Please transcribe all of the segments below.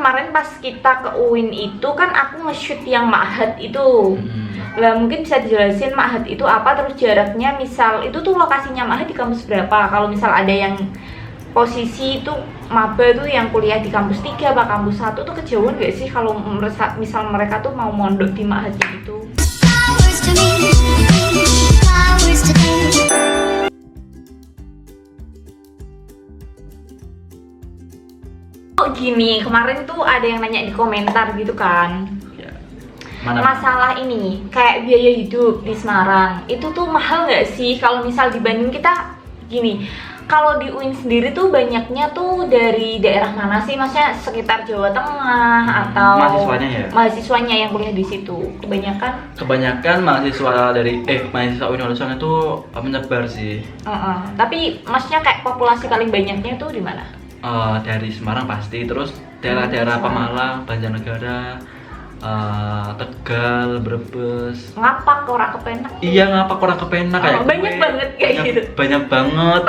kemarin pas kita ke UIN itu kan aku nge-shoot yang Ma'had itu. Lah mungkin bisa dijelasin Ma'had itu apa, terus jaraknya misal itu tuh lokasinya Ma'had di kampus berapa? Kalau misal ada yang posisi itu maba tuh yang kuliah di kampus 3 apa kampus 1 tuh kejauhan gak sih kalau misal mereka tuh mau mondok di Ma'had gitu? Oh gini, kemarin tuh ada yang nanya di komentar gitu kan. Ya. Masalah ini, kayak biaya hidup di Semarang itu tuh mahal nggak sih kalau misal dibanding kita gini? Kalau di UIN sendiri tuh banyaknya tuh dari daerah mana sih? Maksudnya sekitar Jawa Tengah atau mahasiswanya ya? Mahasiswanya yang kuliah di situ Kebanyakan mahasiswa dari mahasiswa UIN Holosan itu menyebar sih. Tapi maksudnya kayak populasi paling banyaknya tuh di mana? Dari Semarang pasti, terus daerah-daerah Pemalang, Banjarnegara, Tegal, Brebes. Ngapak orang kepenak. Iya, ngapak orang kepenak kayak banyak banget kayak gitu. Banyak banget.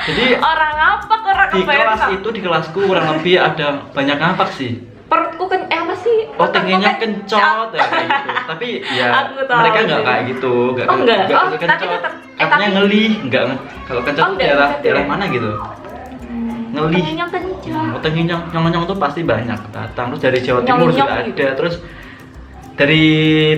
Jadi orang ngapak orang di kepenak. kelas itu, di kelasku kurang lebih ada banyak ngapak sih. Perutku kan apa sih? Tingginya kencot ya kayak gitu. Tapi ya mereka nggak kayak gitu, nggak kencot. Tapi Katanya ngeli, nggak kalau kencot daerah mana gitu. Ngelih, tingginya nyong-nyong tuh pasti banyak datang. Terus dari Jawa Timur juga ada, terus dari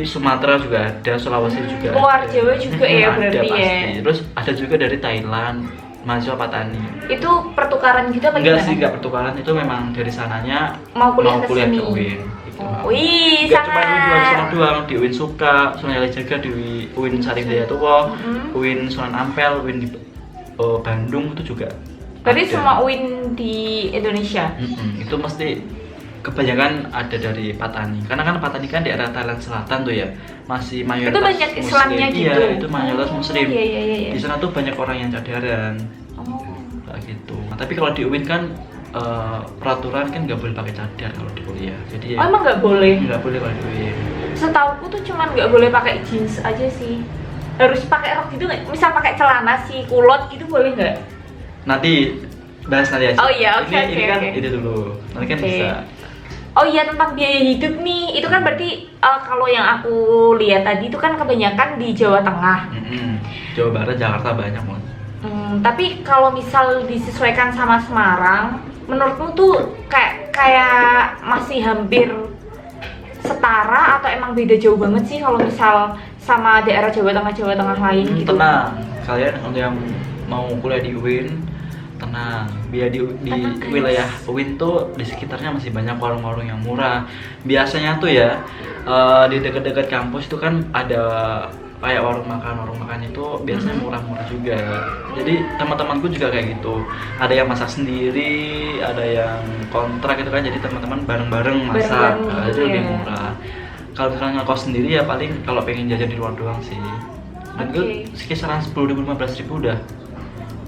Sumatera juga ada, Sulawesi juga luar ada. Jawa juga ya berarti pasti. Ya. Terus ada juga dari Thailand, mahasiswa Patani. Itu pertukaran gitu apa enggak gimana? Sih, enggak pertukaran, itu memang dari sananya mau kuliah ke UIN gitu. Wih, enggak cuma di UIN doang, di UIN Suka, Sunan Kalijaga, di UIN Sarinjaya-Tua, UIN Sunan Ampel, UIN di Bandung itu juga. Berarti semua UIN di Indonesia? Itu mesti kebanyakan ada dari Patani. Karena kan Patani kan di daerah Thailand Selatan tuh ya, masih mayoritas itu banyak Muslim. Islamnya gitu? Iya, itu mayoritas Muslim. Iya. Di sana tuh banyak orang yang cadaran. Kayak gitu. Nah, tapi kalau di UIN kan peraturan kan nggak boleh pakai cadar kalau di kuliah. Jadi emang nggak boleh? Nggak boleh kalau di UIN. Setauku tuh cuman nggak boleh pakai jeans aja sih. Harus pakai rok gitu nggak? Misal pakai celana sih kulot gitu boleh nggak? Nanti bahas nanti aja. Oh iya, oke. Ini kan itu dulu. Nanti kan bisa. Oh iya, tentang biaya hidup nih. Itu kan berarti kalau yang aku lihat tadi itu kan kebanyakan di Jawa Tengah. Jawa Barat, Jakarta banyak banget. Tapi kalau misal disesuaikan sama Semarang, menurutmu tuh kayak masih hampir setara atau emang beda jauh banget sih kalau misal sama daerah Jawa Tengah lain gitu? Tenang, kalian untuk yang mau kuliah di UIN tenang, biar di wilayah UIN tuh di sekitarnya masih banyak warung-warung yang murah. Biasanya tuh ya di dekat-dekat kampus itu kan ada kayak warung makan itu biasanya murah-murah juga. Jadi teman-temanku juga kayak gitu. Ada yang masak sendiri, ada yang kontrak gitu kan. Jadi teman-teman bareng-bareng masak, itu lebih murah. Kalau misalnya ngekos sendiri ya paling kalau pengen jajan di luar doang sih. Dan itu sekisaran 10.000 15.000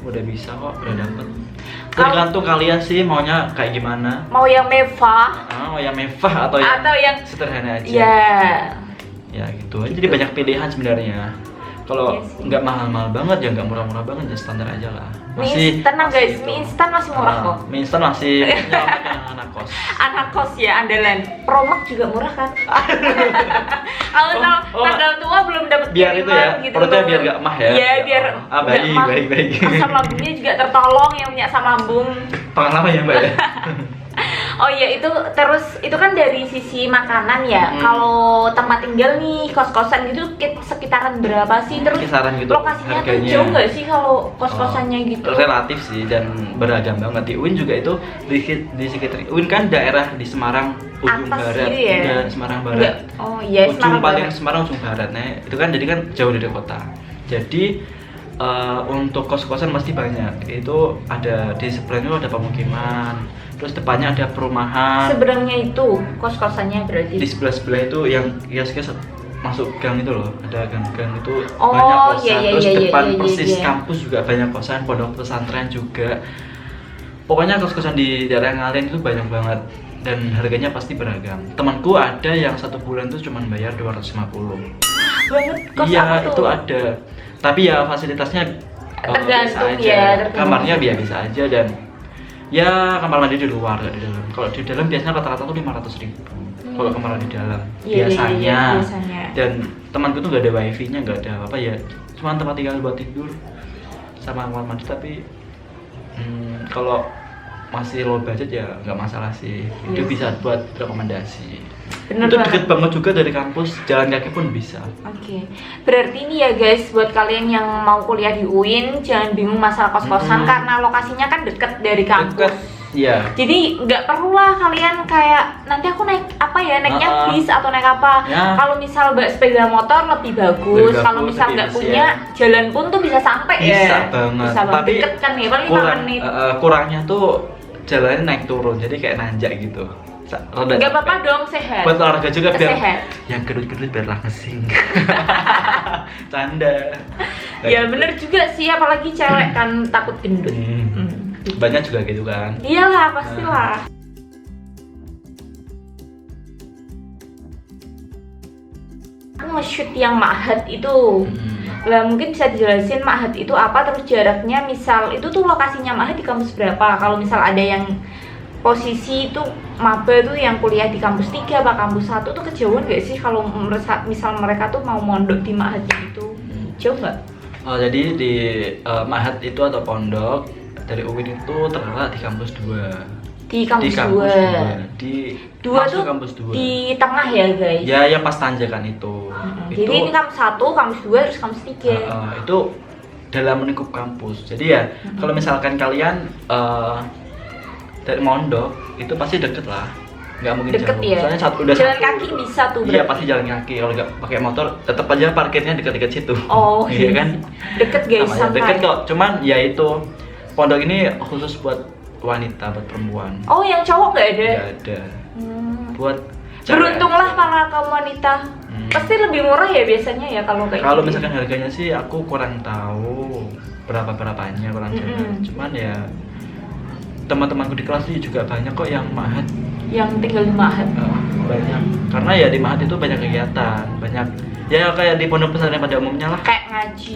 udah bisa kok, udah dapet. Tergantung kalian sih maunya kayak gimana. Mau yang mewah? Mau yang mewah atau yang sederhana aja. Ya gitu aja. Jadi banyak pilihan sebenarnya. Kalau nggak mahal-mahal banget ya nggak murah-murah banget, ya standar aja lah. Masih tenang guys, mie instan masih murah kok. Mie instan masih anak kos. Anak kos ya andalan. Promak juga murah kan? Kalau tanggal tua belum dapat biar itu ya, gitu perutnya biar nggak mah ya. Iya biar baik. Asam lambungnya juga tertolong yang punya asam lambung. Pengalaman ya mbak ya. Oh iya, itu kan dari sisi makanan ya. Kalau tempat tinggal nih, kos-kosan gitu sekitaran berapa sih? Terus kisaran gitu, lokasinya tuh jauh nggak sih kalau kos-kosannya gitu? Relatif sih dan beragam banget. Di UIN juga itu di sekitar UIN kan daerah di Semarang ujung atas barat. gitu ya? Semarang barat. Oh iya, ujung paling Semarang ujung barat. Nah, itu kan jadi kan jauh dari kota. Jadi untuk kos-kosan pasti banyak. Itu ada di sebelahnya ada pemukiman. Terus depannya ada perumahan. Seberangnya itu kos-kosannya berarti? Di sebelah itu yang kios-kios masuk gang itu loh, ada gang-gang itu banyak kosan. Terus depan persis kampus juga banyak kosan, pondok pesantren juga. Pokoknya kos-kosan di daerah Ngalen itu banyak banget dan harganya pasti beragam. Temanku ada yang 1 bulan tuh cuma bayar 250. Banget kos. Iya, itu ada. Tapi ya fasilitasnya tergantung biasa aja. ya. Kamarnya biasa aja dan Ya kamar mandi di luar, nggak di dalam. Kalau di dalam biasanya rata-rata tuh 500.000 kalau kamar mandi di dalam. Iya, Biasanya. iya, biasanya. Dan temanku tuh nggak ada wifi-nya, nggak ada apa ya. Cuma tempat tinggal buat tidur sama kamar mandi. Tapi kalau masih low budget ya nggak masalah sih. Itu Iya bisa buat rekomendasi. Bener Itu banget. deket banget juga dari kampus, jalan kaki pun bisa. Oke, berarti ini ya guys, buat kalian yang mau kuliah di UIN, jangan bingung masalah kos-kosan karena lokasinya kan deket dari kampus. Deket, iya. Jadi nggak perlu lah kalian kayak nanti aku naik apa ya, naiknya bis atau naik apa. Ya. Kalau misal sepeda motor lebih bagus. Lebih Kalau bagus, misal lebih nggak efisien. punya, jalan pun tuh bisa sampai Bisa ya. banget. Bisa banget. Tapi Deket kan ya, paling 5 kurang, menit. kurangnya tuh jalannya naik turun, jadi kayak nanjak gitu. Rada Nggak apa-apa capek. dong, sehat. Buat olahraga juga biar Sehat. yang gendut-gendut biar lah ngesing. Canda. Ya bener juga sih, apalagi cewek kan takut gendut. Banyak juga gitu kan. Iyalah, pastilah. Aku nge-shoot yang ma'had itu. Lah mungkin bisa dijelasin ma'had itu apa, terus jaraknya misal itu tuh lokasinya ma'had di kampus berapa. Kalau misal ada yang posisi itu maba tuh yang kuliah di kampus 3 apa kampus 1 tuh kejauhan gak sih kalau misal mereka tuh mau mondok di ma'had itu? Jauh nggak? Oh, jadi di ma'had itu atau pondok dari UIN itu terletak di kampus 2. Di kampus 2. Di 2 masuk tuh kampus 2. di tengah ya guys. Ya, yang pas tanjakan itu. Jadi ini kampus 1, kampus 2, terus kampus 3. Itu dalam lingkup kampus. Jadi ya kalau misalkan kalian dari mondok itu pasti deket lah, nggak mungkin Deket jauh. ya? Soalnya udah Jalan satu. kaki bisa tuh Iya, berarti. pasti jalan kaki. Kalau nggak pakai motor tetap aja parkirnya dekat-dekat situ. Oh iya kan? Deket guys, Sama aja, santai. deket kok. Cuman ya itu pondok ini khusus buat wanita, buat perempuan. Oh yang cowok nggak ada? Nggak ada. Buat cewek Beruntunglah aja. para kaum wanita. Pasti lebih murah ya biasanya ya kalau kayak Kalau gitu. misalkan harganya sih aku kurang tahu berapanya kurang jelas. Cuman ya teman-temanku di kelas sih juga banyak kok yang ma'had. Yang tinggal di ma'had. Banyak. Karena ya di ma'had itu banyak kegiatan, banyak ya kayak di pondok pesantren pada umumnya lah. Kayak ngaji.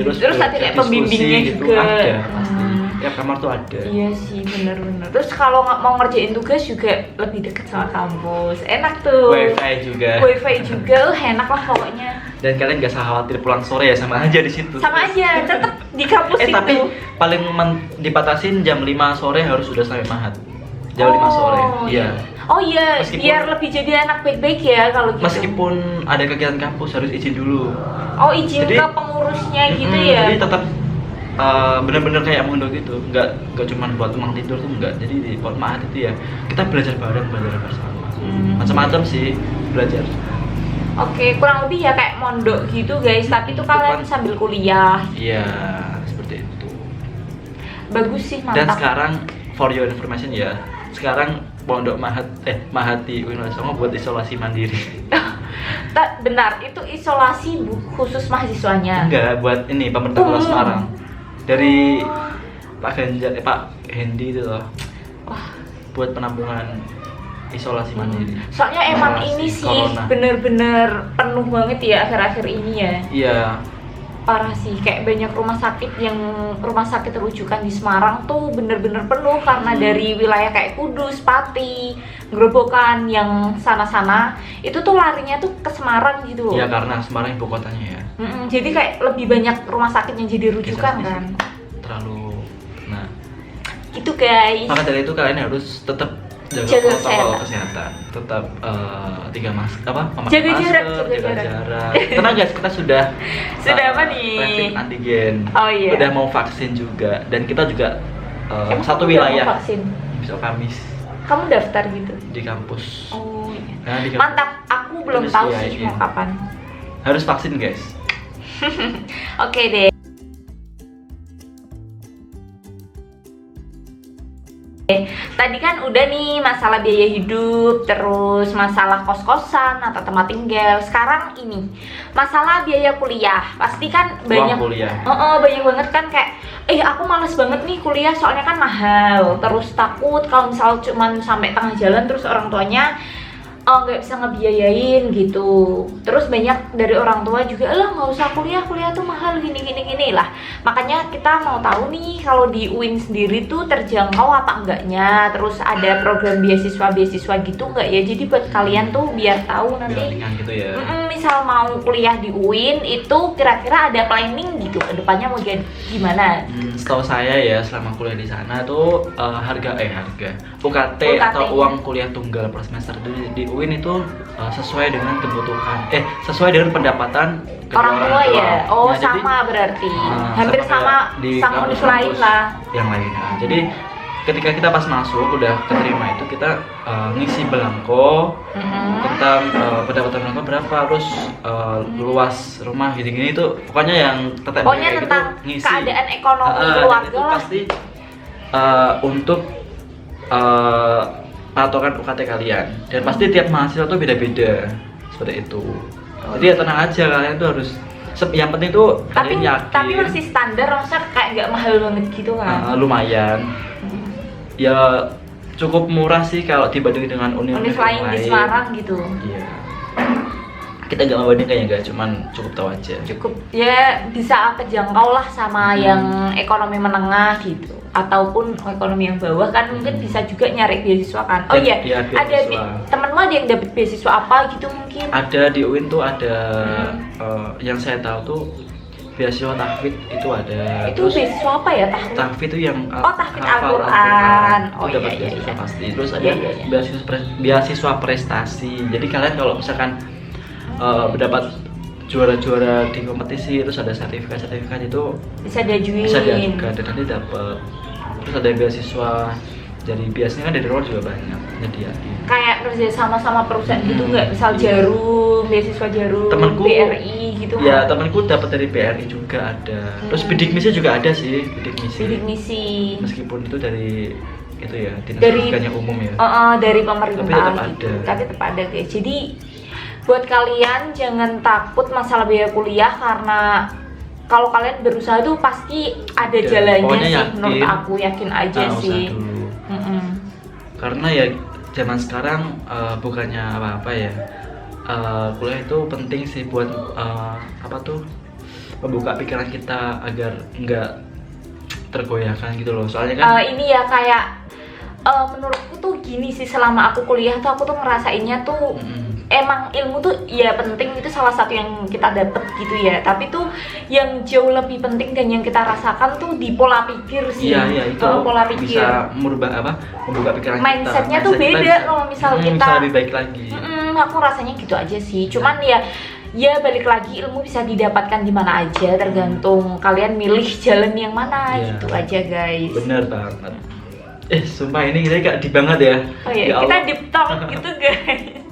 Terus nanti kayak diskusi pembimbingnya gitu, juga. ada pasti. Tiap kamar tuh ada. Iya sih, bener-bener. Terus kalau nggak mau ngerjain tugas juga lebih deket sama kampus. Enak tuh. Wifi juga. Wifi juga, enak lah pokoknya. Dan kalian gak usah khawatir pulang sore ya, sama aja di situ. Sama aja, tetap di kampus itu. Tapi paling dibatasin jam 5 sore harus sudah sampai ma'had. Jam 5 sore. Iya. Oh iya, Meskipun- biar lebih jadi anak baik-baik ya kalau gitu. Meskipun ada kegiatan kampus harus izin dulu. Oh, izin Jadi- ke pengurusnya gitu Mm-mm, ya. Jadi tetap bener-bener kayak mondok gitu, nggak cuma buat tempat tidur tuh enggak. Jadi di ma'had itu ya kita belajar bareng, belajar bersama. Macam-macam sih belajar. Oke, kurang lebih ya kayak mondok gitu guys, tapi itu kalian sambil kuliah. Iya, seperti itu. Bagus sih, Dan mantap. sekarang for your information ya, sekarang pondok ma'had di UIN Songo buat isolasi mandiri. Benar, itu isolasi khusus mahasiswanya. Enggak, buat ini pemerintah Kota Semarang. Dari Pak Ganjar, Pak Hendi itu loh. Wah, Buat penampungan isolasi mandiri. soalnya emang Isolasi ini sih corona. bener-bener penuh banget ya akhir-akhir ini ya. Iya. Parah sih, kayak banyak rumah sakit rujukan di Semarang tuh bener-bener penuh karena dari wilayah kayak Kudus, Pati, Grobogan yang sana-sana itu tuh larinya tuh ke Semarang gitu loh. Iya, karena Semarang ibu kotanya ya. Jadi kayak lebih banyak rumah sakit yang jadi rujukan Kisah-kisah kan. Terlalu. Nah, Gitu guys. maka dari itu kalian harus tetap jaga Jaga protokol kesehatan. Tetap memakai Jaga masker, jarak, jaga jaga jarak. Tenang guys, kita sudah apa nih? rapid antigen. Oh iya. Udah mau vaksin juga, dan kita juga Emang satu kamu udah mau wilayah vaksin? besok Kamis Kamu daftar gitu? di kampus. Oh iya. Nah, di kampus Mantap, aku belum Terus tahu iya, sih iya. mau kapan. harus vaksin guys. Oke deh. Tadi kan udah nih masalah biaya hidup, terus masalah kos-kosan atau tempat tinggal. Sekarang ini masalah biaya kuliah. Pasti kan banyak. Uang kuliah. Banyak banget kan kayak aku males banget nih kuliah soalnya kan mahal. Terus takut kalau misal cuman sampai tengah jalan terus orang tuanya nggak bisa ngebiayain gitu. Terus banyak dari orang tua juga, lah nggak usah kuliah tuh mahal gini lah. Makanya kita mau tahu nih kalau di UIN sendiri tuh terjangkau apa enggaknya. Terus ada program beasiswa gitu nggak ya? Jadi buat kalian tuh biar tahu nanti. Biar ringan gitu ya. Misal mau kuliah di UIN itu kira-kira ada planning gitu ke depannya mau gimana? Setahu saya ya selama kuliah di sana tuh harga UKT atau uang kuliah tunggal per semester di UIN itu sesuai dengan kebutuhan sesuai dengan pendapatan orang tua ya. Oh, nah, sama jadi, berarti hampir sama di sama univ lain lah yang lain. Jadi ketika kita pas masuk udah keterima itu kita ngisi belangko tentang pendapatan belangko berapa, terus luas rumah gini-gini itu pokoknya yang tentang ngisi. keadaan ekonomi keluarga itu lah. pasti untuk patokan UKT kalian, dan pasti tiap mahasiswa tuh beda-beda seperti itu. Jadi ya tenang aja, kalian tuh harus yang penting tuh kalian yakin. Tapi masih standar, maksudnya kayak nggak mahal banget gitu kan? Lumayan. Ya cukup murah sih kalau dibanding dengan univ lain di Semarang gitu. Iya. Kita nggak membandingkan ya guys, cuman cukup tahu aja. Cukup ya bisa kejangkau lah sama yang ekonomi menengah gitu, ataupun ekonomi yang bawah kan mungkin bisa juga nyari beasiswa kan. Oh iya, ada temenmu ada yang dapat beasiswa apa gitu mungkin? Ada di UIN tuh ada yang saya tahu tuh beasiswa tahfidz itu ada. Itu beasiswa apa ya tahfidz? Tahfidz itu yang tahfidz Al-Quran. Oh dapat beasiswa pasti. Terus ada beasiswa prestasi. Jadi kalian kalau misalkan mendapat juara-juara di kompetisi, terus ada sertifikat itu bisa diajukan dan nanti dapat. Terus ada beasiswa, jadi biasanya kan dari luar juga banyak nyediain. Kayak kerja sama perusahaan gitu nggak? Misal Jarum, beasiswa Jarum, temanku, BRI gitu. Ya temanku dapat dari BRI juga ada. Terus bidik misi juga ada sih, bidik misi. Meskipun itu dari itu ya dinas pendidikannya umum ya. Dari pemerintah tapi gitu. Tapi tetap ada guys. Jadi buat kalian jangan takut masalah biaya kuliah, karena kalau kalian berusaha tuh pasti ada jalannya sih. Yakin, menurut aku yakin aja sih. Karena ya zaman sekarang bukannya apa-apa ya, kuliah itu penting sih buat membuka pikiran kita agar nggak tergoyahkan gitu loh. Soalnya kan ini ya kayak menurutku tuh gini sih, selama aku kuliah tuh aku tuh ngerasainnya tuh emang ilmu tuh ya penting, itu salah satu yang kita dapet gitu ya. Tapi tuh yang jauh lebih penting dan yang kita rasakan tuh di pola pikir sih. Iya itu pola pikir bisa membuka pikiran mindsetnya tuh beda kalau misal kita bisa lebih baik lagi. Aku rasanya gitu aja sih. Cuman ya balik lagi, ilmu bisa didapatkan di mana aja, tergantung kalian milih jalan yang mana gitu aja guys. Bener banget. Sumpah ini kita gak deep banget ya. Oh iya, kita deep talk gitu guys.